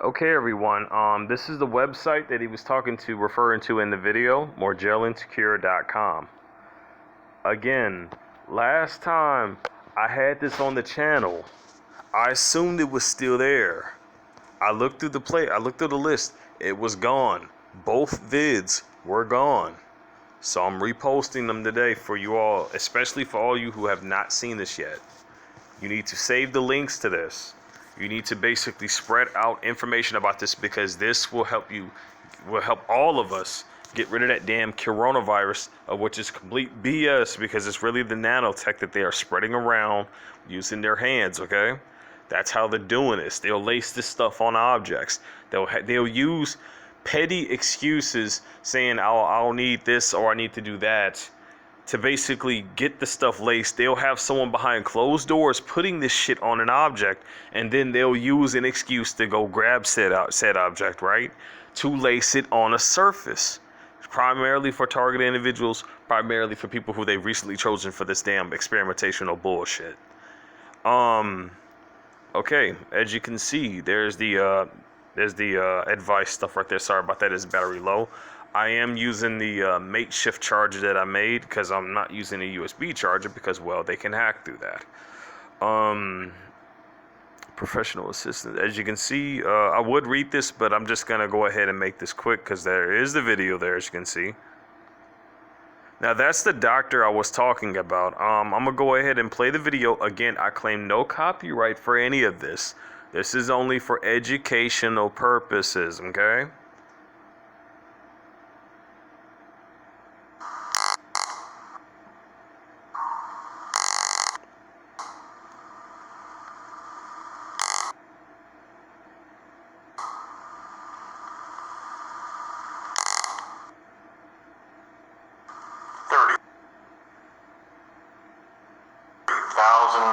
Okay, everyone. This is the website that he was referring to in the video, Morgellonscure.com. Again, last time I had this on the channel, I assumed it was still there. I looked through the list. It was gone. Both vids were gone. So I'm reposting them today for you all, especially for all you who have not seen this yet. You need to save the links to this. You need to basically spread out information about this, because this will help all of us get rid of that damn coronavirus, of which is complete BS, because it's really the nanotech that they are spreading around using their hands, okay? That's how they're doing this. They'll lace this stuff on objects. They'll use petty excuses saying, I'll need this or I need to do that, to basically get the stuff laced. They'll have someone behind closed doors putting this shit on an object, and then they'll use an excuse to go grab said object, right? To lace it on a surface. Primarily for targeted individuals, primarily for people who they've recently chosen for this damn experimentational bullshit. Okay, as you can see, there's the advice stuff right there. Sorry about that, it's battery low. I am using the makeshift charger that I made, because I'm not using a USB charger, because, well, they can hack through that. Professional assistant. As you can see, I would read this, but I'm just going to go ahead and make this quick, because there is the video there, as you can see. Now, that's the doctor I was talking about. I'm going to go ahead and play the video. Again, I claim no copyright for any of this. This is only for educational purposes, okay?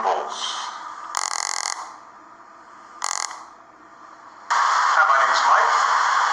Volts. Hi, my name is Mike,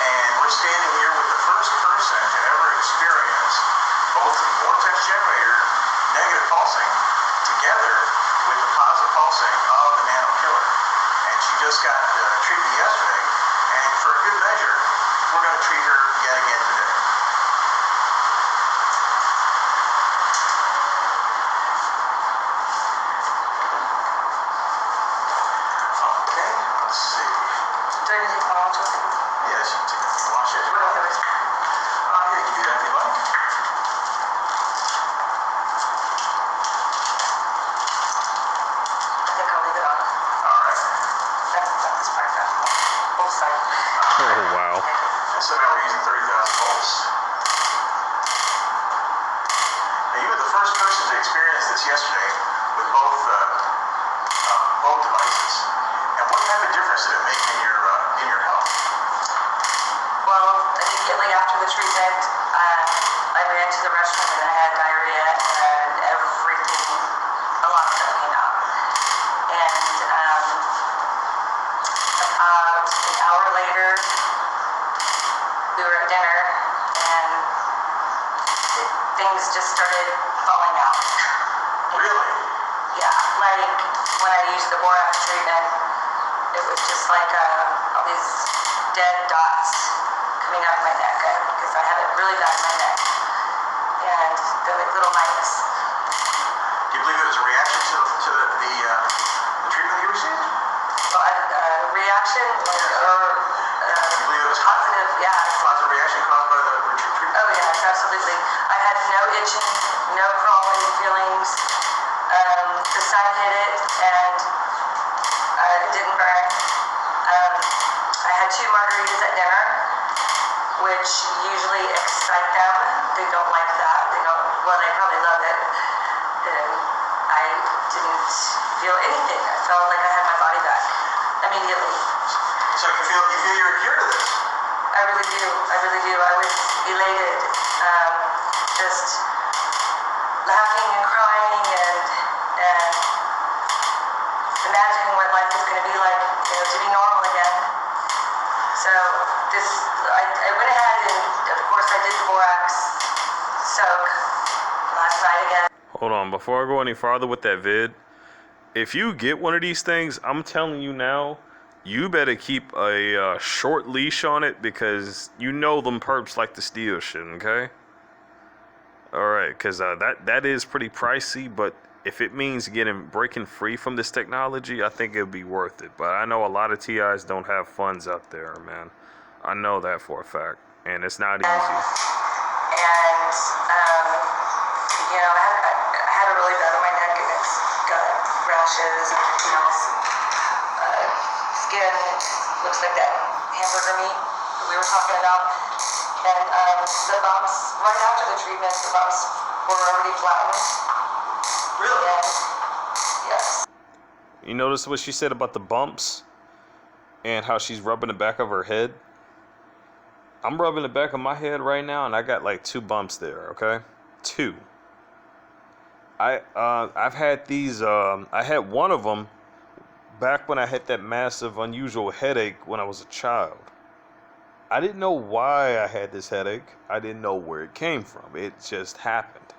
and we're standing here with the first person to ever experience both the vortex generator negative pulsing together with the positive pulsing of the nano killer. And she just got treatment yesterday, and for a good measure, we're going to treat her yet again today. Oh, wow. So now we're using 30,000 volts. Now, you were the first person to experience this yesterday with both devices. And what type of difference did it make in your health? Well, immediately after the treatment, I ran to the restroom and I had diarrhea and everything, a lot of stuff came out. And about an hour later, we were at dinner and things just started falling out. Really? Yeah, like when I used the borax treatment, it was just like all these dead dots coming out of my neck, because I had it really bad in my neck, and they're like little mites. Do you believe it was a reaction to the treatment you received? Well, reaction or you believe it was positive, yeah. Positive reaction caused by the treatment? Oh yes, absolutely. I had no itching, no crawling feelings. The sun hit it and it didn't burn. I had 2 margaritas at dinner, which usually excite them. They don't like that. They probably love it. And I didn't feel anything. I felt like I had my body back immediately. So you feel you're cured of this? I really do. I was elated. Just laughing and crying and imagining what life was going to be like, to be normal again. So I went ahead and, of course, I did the borax soak last night again. Hold on, before I go any farther with that vid, if you get one of these things, I'm telling you now, you better keep a short leash on it, because you know them perps like to steal shit, okay? Alright, because that is pretty pricey, but if it means breaking free from this technology, I think it'd be worth it. But I know a lot of TIs don't have funds out there, man. I know that for a fact, and it's not easy. And, you know, I had a really bad on my neck, and it's got rashes and everything else. Skin looks like that hamburger meat that we were talking about. And the bumps, right after the treatment, the bumps were already flattened. Really? And, yes. You notice what she said about the bumps and how she's rubbing the back of her head? I'm rubbing the back of my head right now, and I got like 2 bumps there, okay? 2. I've had these, I had one of them back when I had that massive, unusual headache when I was a child. I didn't know why I had this headache. I didn't know where it came from. It just happened.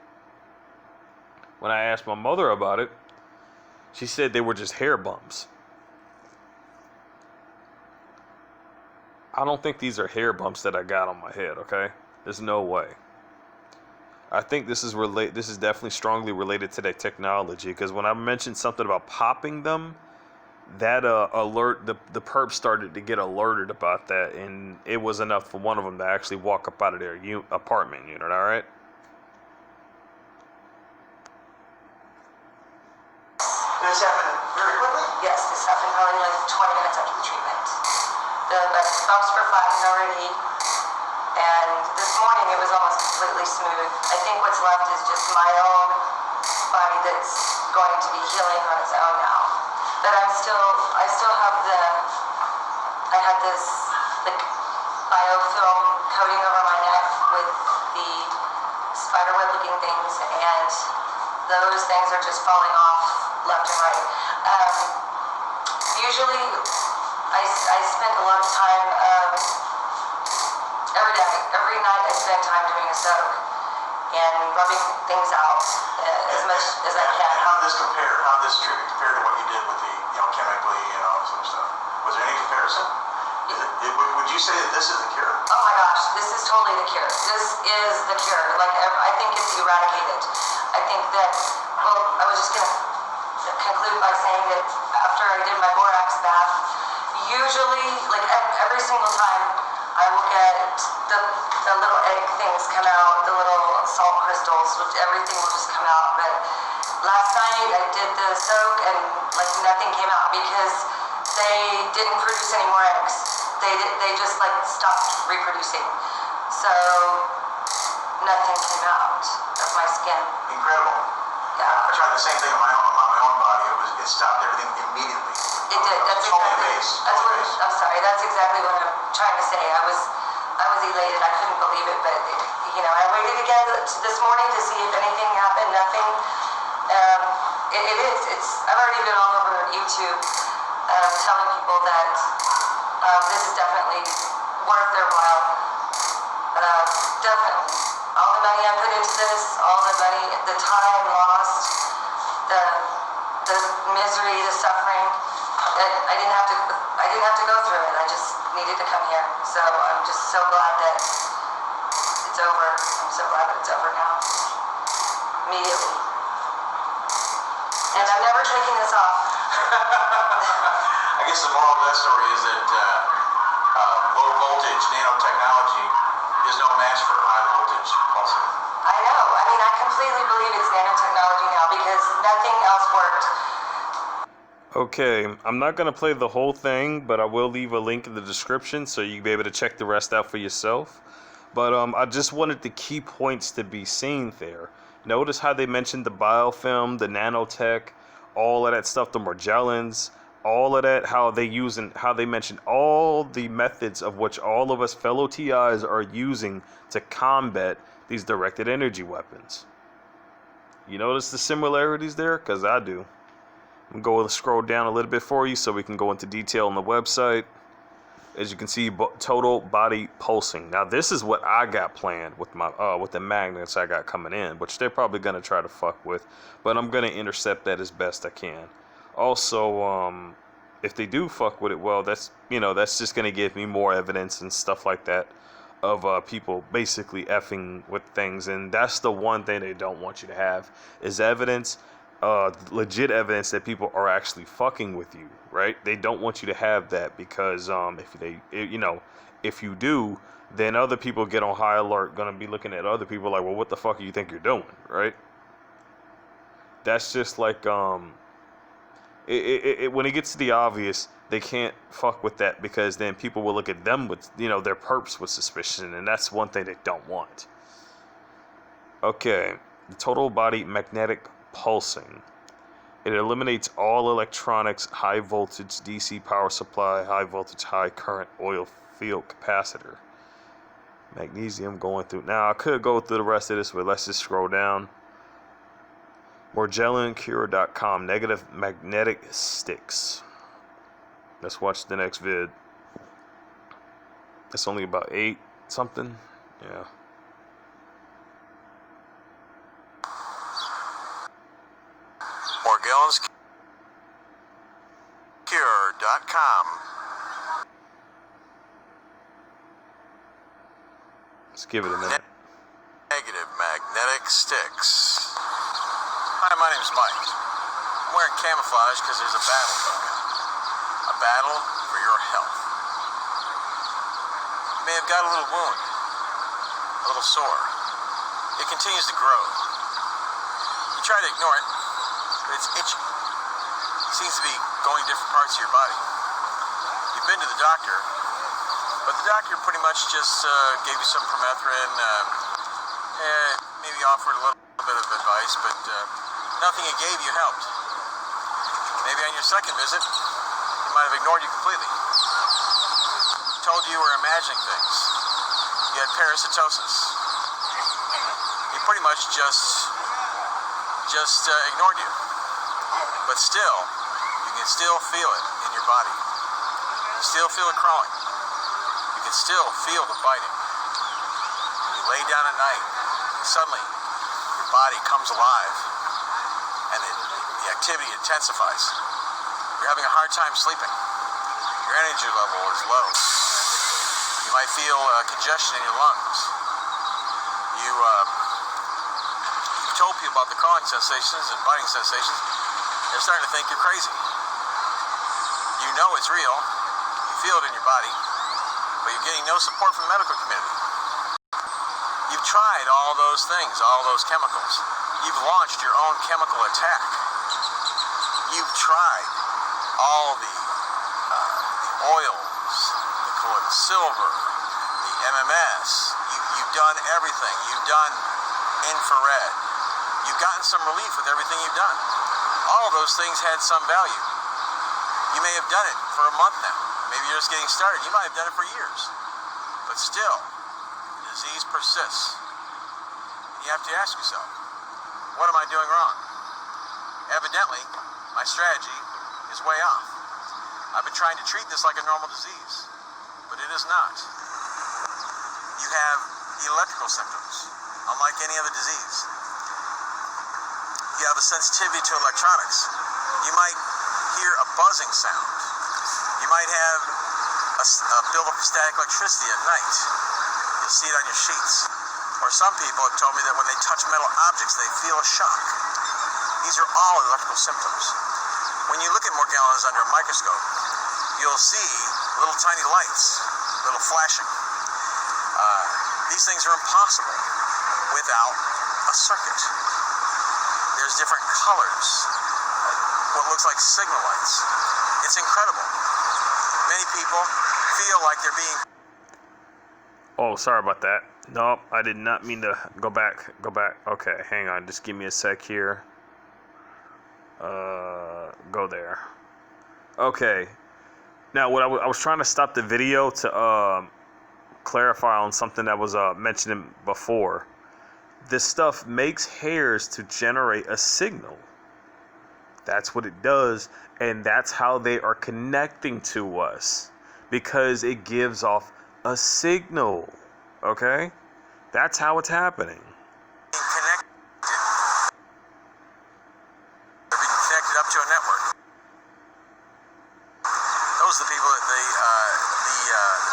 When I asked my mother about it, she said they were just hair bumps. I don't think these are hair bumps that I got on my head, okay? There's no way. I think this is definitely strongly related to that technology, because when I mentioned something about popping them, that the perp started to get alerted about that, and it was enough for one of them to actually walk up out of their apartment unit, all right? Did this happen very quickly? Yes, this happened probably like 20 minutes after the treatment. The bumps were flattened already, and this morning it was almost completely smooth. I think what's left is just my own body that's going to be healing on its own now. But I still have I had this like biofilm coating over my neck with the spiderweb looking things, and those things are just falling off left and right. Usually I spend a lot of time every night I spend time doing a soak and rubbing things out as much as I can. And how did this compare? How did this treatment compare to what you did with the, chemically and all this other stuff? Was there any comparison? Would you say that this is the cure? Oh my gosh, this is totally the cure. This is the cure. Like, I think it's eradicated. I think that, well, I was just going to conclude by saying that after I did my borax bath, usually, like every single time, I will get the little egg things come out, the little salt crystals, which everything will just come out. But last night I did the soak and like nothing came out because they didn't produce any more eggs. They just like stopped reproducing. So nothing came out of my skin. Incredible. Yeah. I tried the same thing on my own body. It stopped everything immediately. It did. That's totally exactly. amazed. I'm sorry. That's exactly what I'm trying to say. I was elated. I couldn't believe it, but I waited again this morning to see if anything happened. Nothing. It is. I've already been all over YouTube telling people that this is definitely worth their while. Definitely. All the money I put into this, all the money, the time lost, the misery, the suffering. I didn't have to go through it. I just needed to come here. So I'm just so glad that it's over. I'm so glad that it's over now. Immediately. And I'm never taking this off. I guess the moral of that story is that low voltage nanotechnology is no match for high voltage pulsing. I know. I mean, I completely believe it's nanotechnology now because nothing else worked. Okay, I'm not going to play the whole thing, but I will leave a link in the description so you'll be able to check the rest out for yourself. But I just wanted the key points to be seen there. Notice how they mentioned the biofilm, the nanotech, all of that stuff, the Morgellons, all of that, how they mentioned all the methods of which all of us fellow TIs are using to combat these directed energy weapons. You notice the similarities there? Because I do. I'm going to scroll down a little bit for you so we can go into detail on the website. As you can see, total body pulsing. Now this is what I got planned with my with the magnets I got coming in, which they're probably gonna try to fuck with, but I'm gonna intercept that as best I can. Also, if they do fuck with it, well, that's, you know, that's just gonna give me more evidence and stuff like that of people basically effing with things. And that's the one thing they don't want you to have, is evidence, legit evidence that people are actually fucking with you, right? They don't want you to have that, because you know, if you do, then other people get on high alert, gonna be looking at other people like, well, what the fuck do you think you're doing, right? That's just like when it gets to the obvious, they can't fuck with that, because then people will look at them with, you know, their perps with suspicion, and that's one thing they don't want. Okay, the total body magnetic pulsing. It eliminates all electronics, high voltage DC power supply, high voltage, high current oil field capacitor. Magnesium going through. Now, I could go through the rest of this, but let's just scroll down. Morgelloncure.com, negative magnetic sticks. Let's watch the next vid. It's only about 8 something. Yeah. Morgellonscure.com. Let's give it a minute. Negative magnetic sticks. Hi, my name's Mike. I'm wearing camouflage because there's a battle going on. A battle for your health. You may have got a little wound, a little sore. It continues to grow. You try to ignore it, but it's itchy. It seems to be going to different parts of your body. You've been to the doctor, but the doctor pretty much just gave you some permethrin, maybe offered a little bit of advice, but nothing he gave you helped. Maybe on your second visit, he might have ignored you completely. Told you were imagining things. You had parasitosis. He pretty much just ignored you. But still, you can still feel it in your body. You still feel it crawling. You can still feel the biting. You lay down at night, and suddenly your body comes alive, and the activity intensifies. You're having a hard time sleeping. Your energy level is low. You might feel congestion in your lungs. You've told people about the crawling sensations and biting sensations. They're starting to think you're crazy. You know it's real. You feel it in your body, but you're getting no support from the medical community. You've tried all those things, all those chemicals. You've launched your own chemical attack. You've tried all the oils, the colloidal silver, the MMS. You've done everything. You've done infrared. You've gotten some relief with everything you've done. All of those things had some value. You may have done it for a month now. Maybe you're just getting started. You might have done it for years. But still, the disease persists. You have to ask yourself, what am I doing wrong? Evidently, my strategy is way off. I've been trying to treat this like a normal disease, but it is not. You have electrical symptoms, unlike any other disease. You have a sensitivity to electronics. You might hear a buzzing sound. You might have a buildup of static electricity at night. You'll see it on your sheets. Or some people have told me that when they touch metal objects, they feel a shock. These are all electrical symptoms. When you look at Morgellons under a microscope, you'll see little tiny lights, little flashing. These things are impossible without a circuit. There's different colors, what looks like signal lights. It's incredible. Many people feel like they're being... Oh, sorry about that. No, I did not mean to go back. Okay, hang on. Just give me a sec here. Go there. Okay. Now, what I was trying to stop the video to clarify on something that was mentioned before. This stuff makes hairs to generate a signal. That's what it does, and that's how they are connecting to us, because it gives off a signal. Okay? That's how it's happening. connected. They're being connected up to a network.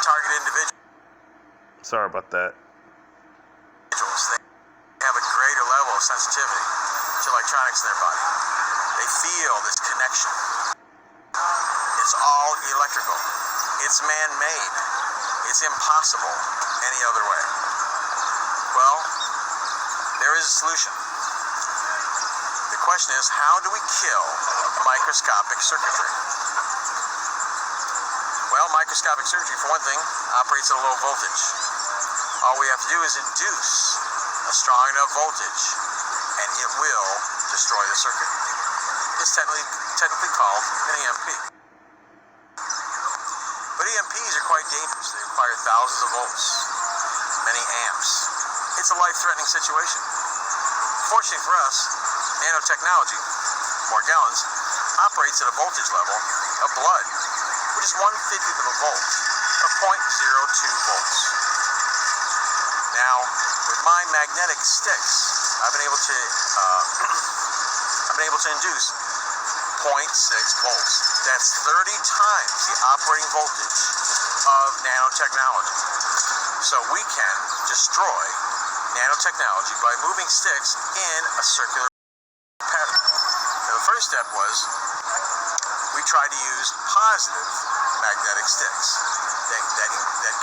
target individuals. Sorry about that. They have a greater level of sensitivity to electronics in their body. They feel this connection. It's all electrical. It's man-made. It's impossible any other way. Well, there is a solution. The question is, how do we kill microscopic circuitry? Well, microscopic circuitry, for one thing, operates at a low voltage. All we have to do is induce a strong enough voltage, and it will destroy the circuit. It's technically called an EMP. But EMPs are quite dangerous. They require thousands of volts, many amps. It's a life-threatening situation. Fortunately for us, nanotechnology, Morgellons, operates at a voltage level of blood, which is 1/50th of a volt, or 0.02 volts. Now, with my magnetic sticks, I've been able to induce 0.6 volts. That's 30 times the operating voltage of nanotechnology. So we can destroy nanotechnology by moving sticks in a circular pattern. Now, the first step was we tried to use positive magnetic sticks that